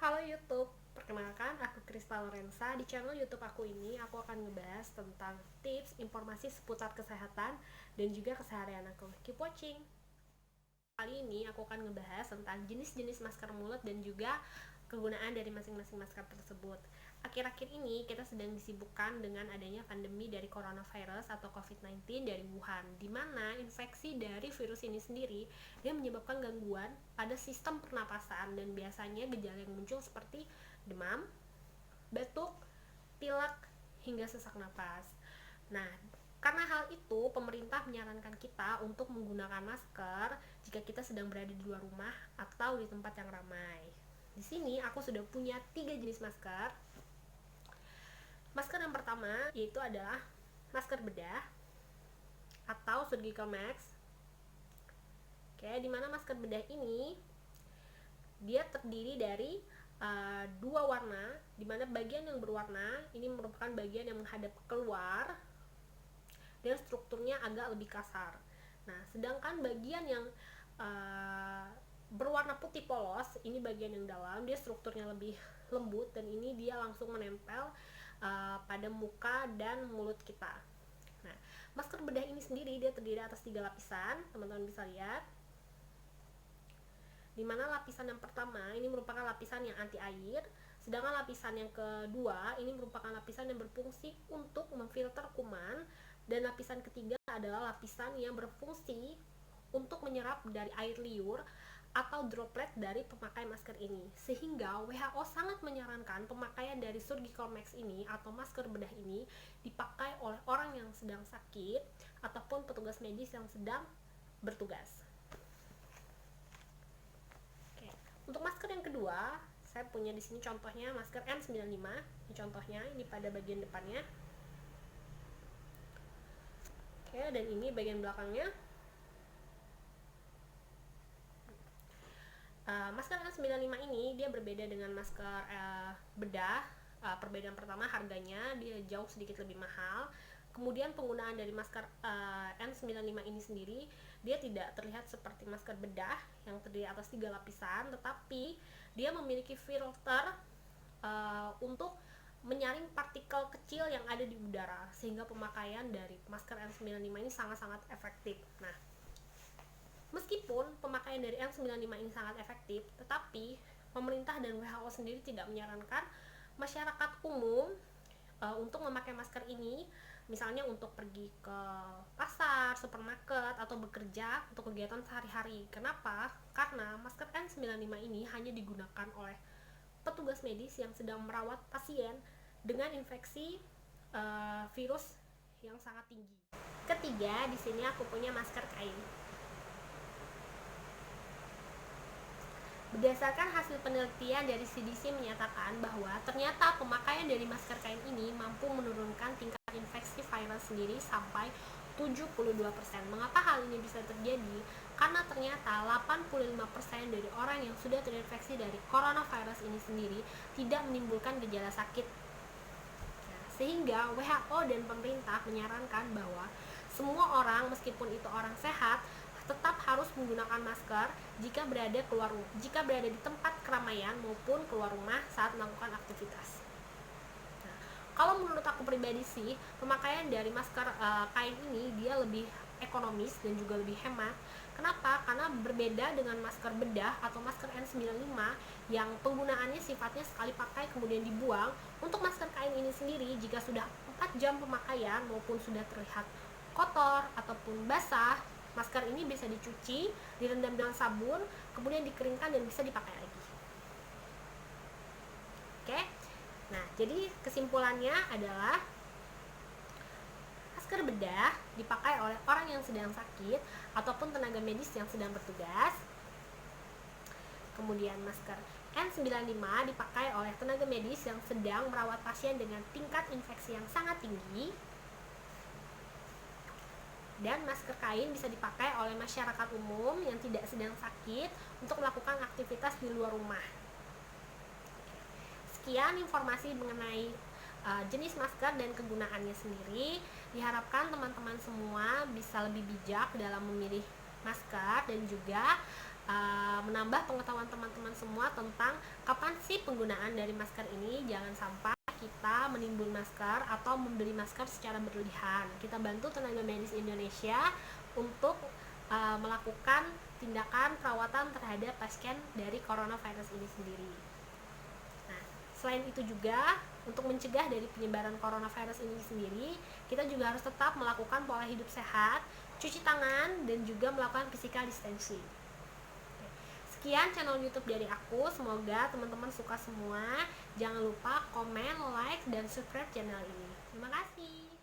Halo YouTube, perkenalkan aku Krista Lorenza. Di channel YouTube aku ini, aku akan ngebahas tentang tips, informasi seputar kesehatan, dan juga keseharian aku. Keep watching! Kali ini aku akan ngebahas tentang jenis-jenis masker mulut dan juga kegunaan dari masing-masing masker tersebut. Akhir-akhir ini kita sedang disibukkan dengan adanya pandemi dari coronavirus atau COVID-19 dari Wuhan, di mana infeksi dari virus ini sendiri dia menyebabkan gangguan pada sistem pernapasan dan biasanya gejala yang muncul seperti demam, batuk, pilek, hingga sesak napas. Nah, karena hal itu, pemerintah menyarankan kita untuk menggunakan masker jika kita sedang berada di luar rumah atau di tempat yang ramai. Di sini aku sudah punya 3 jenis masker. Masker yang pertama yaitu adalah masker bedah atau surgical mask. Oke, dimana masker bedah ini dia terdiri dari dua warna, dimana bagian yang berwarna ini merupakan bagian yang menghadap keluar dan strukturnya agak lebih kasar. Nah, sedangkan bagian yang berwarna putih polos ini bagian yang dalam, dia strukturnya lebih lembut dan ini dia langsung menempel pada muka dan mulut kita. Nah, masker bedah ini sendiri dia terdiri atas 3 lapisan, teman-teman bisa lihat. Dimana lapisan yang pertama ini merupakan lapisan yang anti air, sedangkan lapisan yang kedua ini merupakan lapisan yang berfungsi untuk memfilter kuman, dan lapisan ketiga adalah lapisan yang berfungsi untuk menyerap dari air liur atau droplet dari pemakai masker ini. Sehingga WHO sangat menyarankan pemakaian dari surgical mask ini atau masker bedah ini dipakai oleh orang yang sedang sakit ataupun petugas medis yang sedang bertugas. Oke. Untuk masker yang kedua, saya punya di sini contohnya masker N95. Ini contohnya, ini pada bagian depannya. Oke, dan ini bagian belakangnya. Masker N95 ini dia berbeda dengan masker bedah. Perbedaan pertama, harganya dia jauh sedikit lebih mahal. Kemudian penggunaan dari masker N95 ini sendiri dia tidak terlihat seperti masker bedah yang terdiri atas 3 lapisan, tetapi dia memiliki filter untuk menyaring partikel kecil yang ada di udara, sehingga pemakaian dari masker N95 ini sangat-sangat efektif. Nah, meskipun pemakaian dari N95 ini sangat efektif, tetapi pemerintah dan WHO sendiri tidak menyarankan masyarakat umum untuk memakai masker ini, misalnya untuk pergi ke pasar, supermarket, atau bekerja untuk kegiatan sehari-hari. Kenapa? Karena masker N95 ini hanya digunakan oleh petugas medis yang sedang merawat pasien dengan infeksi virus yang sangat tinggi. Ketiga, di sini aku punya masker kain. Berdasarkan hasil penelitian dari CDC menyatakan bahwa ternyata pemakaian dari masker kain ini mampu menurunkan tingkat infeksi virus sendiri sampai 72%. Mengapa hal ini bisa terjadi? Karena ternyata 85% dari orang yang sudah terinfeksi dari coronavirus ini sendiri tidak menimbulkan gejala sakit. Nah, sehingga WHO dan pemerintah menyarankan bahwa semua orang, meskipun itu orang sehat, tetap harus menggunakan masker jika berada di tempat keramaian maupun keluar rumah saat melakukan aktivitas. Nah, kalau menurut aku pribadi sih, pemakaian dari masker kain ini dia lebih ekonomis dan juga lebih hemat. Kenapa? Karena berbeda dengan masker bedah atau masker N95 yang penggunaannya sifatnya sekali pakai kemudian dibuang. Untuk masker kain ini sendiri, jika sudah 4 jam pemakaian maupun sudah terlihat kotor ataupun basah, masker ini bisa dicuci, direndam dengan sabun, kemudian dikeringkan dan bisa dipakai lagi. Oke. Nah, jadi kesimpulannya adalah masker bedah dipakai oleh orang yang sedang sakit ataupun tenaga medis yang sedang bertugas. Kemudian masker N95 dipakai oleh tenaga medis yang sedang merawat pasien dengan tingkat infeksi yang sangat tinggi. Dan masker kain bisa dipakai oleh masyarakat umum yang tidak sedang sakit untuk melakukan aktivitas di luar rumah. Sekian informasi mengenai jenis masker dan kegunaannya sendiri. Diharapkan teman-teman semua bisa lebih bijak dalam memilih masker dan juga menambah pengetahuan teman-teman semua tentang kapan sih penggunaan dari masker ini. Jangan sampai kita menimbun masker atau membeli masker secara berlebihan. Kita bantu tenaga medis Indonesia untuk melakukan tindakan perawatan terhadap pasien dari coronavirus ini sendiri. Nah, selain itu juga untuk mencegah dari penyebaran coronavirus ini sendiri, kita juga harus tetap melakukan pola hidup sehat, cuci tangan, dan juga melakukan physical distancing. Sekian channel YouTube dari aku, semoga teman-teman suka semua. Jangan lupa komen, like, dan subscribe channel ini. Terima kasih.